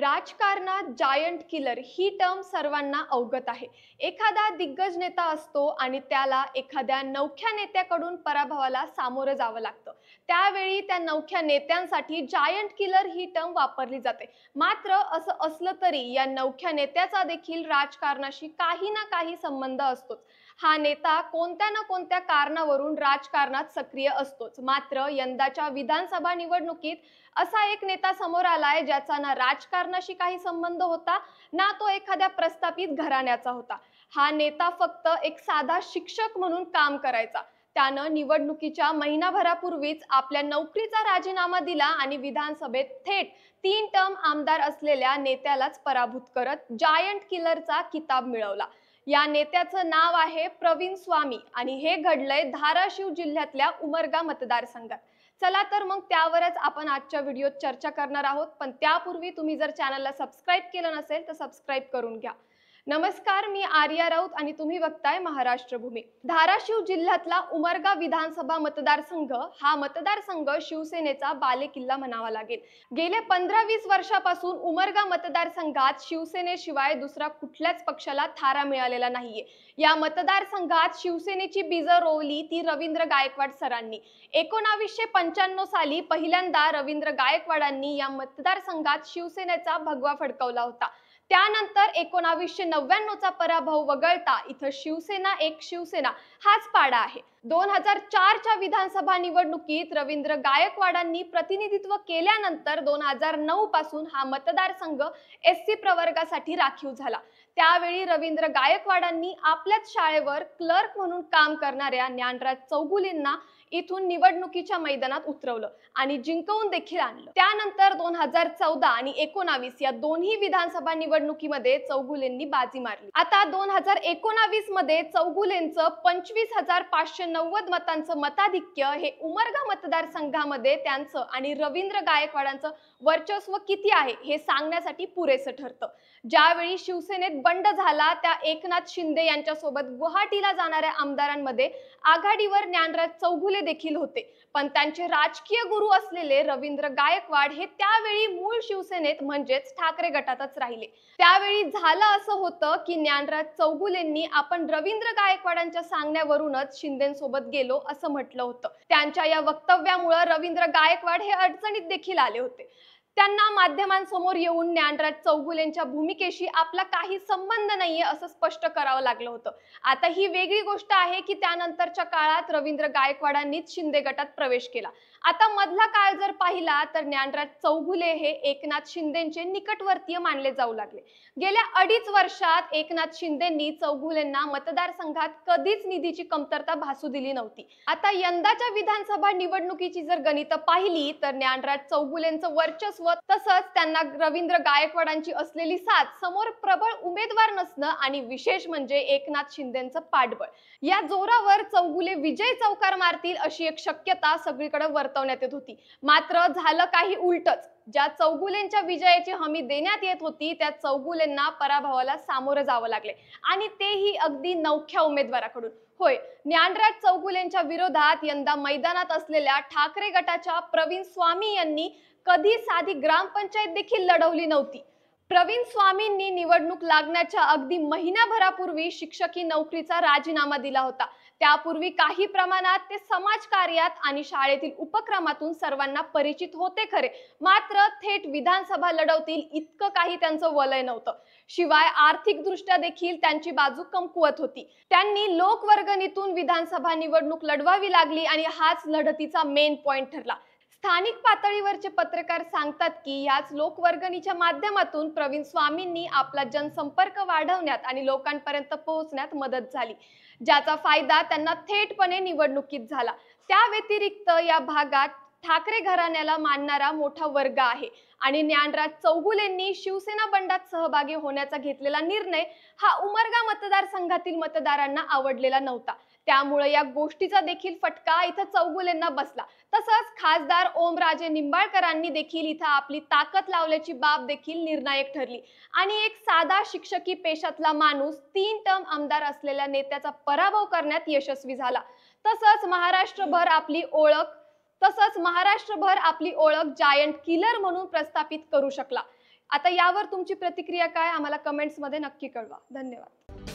राजकारणात giant killer ही term सर्वांना अवगत आहे। एखादा दिग्गज नेता असतो आणि त्याला एखाद्या नवख्या नेत्याकडून पराभवाला सामोरं जावं लागतं। त्यावेळी त्या नवख्या नेत्यांसाठी जायंट किलर ही टर्म वापरली जाते। मात्र असं असलं तरी या नवख्या नेत्याचा देखील राजकारणाशी काही ना काही संबंध असतोच। हा नेता कोणत्या ना कोणत्या कारणावरून राजकारणात सक्रिय असतोच। मात्र यंदाच्या विधानसभा निवडणुकीत असा एक नेता समोर आलाय ज्याचा ना राजकारणाशी काही संबंध होता ना तो एखाद्या प्रस्थापित घराण्याचा होता। हा नेता फक्त एक साधा शिक्षक म्हणून काम करायचा। त्यानं निवडणुकीच्या महिनाभरापूर्वीच आपल्या नोकरीचा राजीनामा दिला आणि विधानसभेत थेट 3 टर्म आमदार असलेल्या नेत्यालाच पराभूत करत जायंट किलरचा किताब मिळवला। या नेत्याचं नाव आहे प्रवीण स्वामी आणि हे घडलंय धाराशिव जिल्ह्यातल्या उमरगा मतदारसंघात। चला तर मग त्यावरच आपण आजच्या व्हिडिओत चर्चा करणार आहोत। पण त्यापूर्वी तुम्ही जर चॅनलला सबस्क्राइब केलं नसेल तर सबस्क्राइब करून घ्या। नमस्कार, मी आर्या राऊत आणि तुम्ही बघताय महाराष्ट्र भूमी। धाराशिव जिल्ह्यातला उमरगा विधानसभा मतदारसंघ हा मतदारसंघ शिवसेनेचा बालेकिल्ला म्हणावा लागेल। गेले 15-20 वर्षापासून उमरगा मतदारसंघात शिवसेनेशिवाय दुसरा कुठल्याच पक्षाला थारा मिळालेला नाहीये। या मतदारसंघात शिवसेनेची बीजं रोवली ती रवींद्र गायकवाड सरांनी। 1995 साली पहिल्यांदा रवींद्र गायकवाडांनी या मतदारसंघात शिवसेनेचा भगवा फडकवला होता। त्यानंतर 1999 चा पराभव वगळता इथं शिवसेना एक शिवसेना हाच पाडा आहे। 2004 च्या विधानसभा निवडणुकीत रवींद्र गायकवाडांनी प्रतिनिधित्व केल्यानंतर 2009 पासून हा मतदारसंघ एससी प्रवर्गासाठी राखीव झाला। त्यावेळी रवींद्र गायकवाडांनी आपल्याच शाळेवर क्लर्क म्हणून काम करणाऱ्या ज्ञानराज चौगुलेंना इथून निवडणुकीच्या मैदानात उतरवलं आणि जिंकवून देखील आणलं। त्यानंतर 2014 आणि 19 या दोन्ही विधानसभा निवडणुकीमध्ये चौगुलेंनी बाजी मारली। आता 2019 मध्ये चौगुलेंचं 25,590 मतांचं मताधिक्य हे उमरगा मतदारसंघामध्ये त्यांचं आणि रवींद्र गायकवाडांचं वर्चस्व किती आहे हे सांगण्यासाठी पुरेसं ठरतं। ज्यावेळी शिवसेनेत बंड झाला त्या एकनाथ शिंदे यांच्यासोबत गुवाहाटीला जाणाऱ्या आमदारांमध्ये आघाडीवर ज्ञानराज चौगुले देखील होते। पण त्यांचे राजकीय गुरु असलेले रवींद्र गायकवाड हे त्यावेळी मूळ शिवसेनेत म्हणजेच ठाकरे गटातच राहिले। त्यावेळी झालं असं होतं की ज्ञानराज चौगुलेंनी आपण रवींद्र गायकवाडांच्या सांगण्यावरूनच शिंदेंसोबत गेलो असं म्हटलं होतं। त्यांच्या या वक्तव्यामुळे रवींद्र गायकवाड हे अडचणीत देखील आले होते। त्यांना माध्यमांसमोर येऊन ज्ञानराज चौगुलेंच्या भूमिकेशी आपला काही संबंध नाहीये असं स्पष्ट करावं लागलं होतं। आता ही वेगळी गोष्ट आहे की त्यानंतरच्या काळात रवींद्र गायकवाडांनीच शिंदे गटात प्रवेश केला। आता मधला काळ जर पाहिला तर ज्ञानराज चौगुले हे एकनाथ शिंदेंचे निकटवर्तीय मानले जाऊ लागले। गेल्या 2.5 वर्षात एकनाथ शिंदेंनी चौगुलेंना मतदारसंघात कधीच निधीची कमतरता भासू दिली नव्हती। आता यंदाच्या विधानसभा निवडणुकीची जर गणितं पाहिली तर ज्ञानराज चौगुलेंचं वर्चस्व तसंच त्यांना रवींद्र गायकवाडांची असलेली साथ, समोर प्रबळ उमेदवार नसणं आणि विशेष म्हणजे एकनाथ शिंदेंचं पाठबळ, या जोरावर चौगुले विजय चौकार मारतील अशी एक शक्यता सगळीकडे वर्तवण्यात येत होती। मात्र झालं काही उलटच। ज्या चौगुलेंच्या विजयाची हमी देण्यात येत होती त्या चौगुलेंना पराभवाला सामोरं जावं लागले आणि तेही अगदी नवख्या उमेदवाराकडून। होय, ज्ञानराज चौगुलेंच्या विरोधात यंदा मैदानात असलेल्या ठाकरे गटाच्या प्रवीण स्वामी यांनी कधी साधी ग्रामपंचायत देखील लढवली नव्हती। प्रवीण स्वामींनी निवडणूक लागण्याच्या अगदी महिनाभरापूर्वी शिक्षकी नोकरीचा राजीनामा दिला होता। त्यापूर्वी काही प्रमाणात ते समाजकार्यात आणि शाळेतील उपक्रमातून सर्वांना परिचित होते खरे, मात्र थेट विधानसभा लढवतील इतकं काही त्यांचं वलय नव्हतं। शिवाय आर्थिकदृष्ट्या देखील त्यांची बाजू कमकुवत होती। त्यांनी लोकवर्गणीतून विधानसभा निवडणूक लढवावी लागली आणि हाच लढतीचा मेन पॉइंट ठरला। स्थानिक पातळीवरचे पत्रकार सांगतात की याच लोकवर्गणीच्या माध्यमातून प्रवीण स्वामींनी आपला जनसंपर्क वाढवण्यात आणि लोकांपर्यंत पोहोचण्यात मदत झाली, ज्याचा फायदा त्यांना थेटपणे निवडणुकीत झाला। त्या व्यतिरिक्त या भागात ठाकरे घराण्याला मानणारा मोठा वर्ग आहे आणि ज्ञानराज चौगुलेंनी शिवसेना बंडात सहभागी होण्याचा घेतलेला निर्णय हा उमरगा मतदारसंघातील मतदारांना आवडलेला नव्हता। त्यामुळे या गोष्टीचा देखील फटका इथं चौगुलेंना बसला। तसंच खासदार ओमराजे निंबाळकरांनी देखील इथं आपली ताकद लावल्याची बाब देखील निर्णायक ठरली आणि एक साधा शिक्षकी पेशातला माणूस 3 टर्म आमदार असलेल्या नेत्याचा पराभव करण्यात यशस्वी झाला। तसंच महाराष्ट्रभर आपली ओळख जायंट किलर म्हणून प्रस्थापित करू शकला। आता यावर तुमची प्रतिक्रिया काय आम्हाला कमेंट्समध्ये नक्की कळवा. धन्यवाद.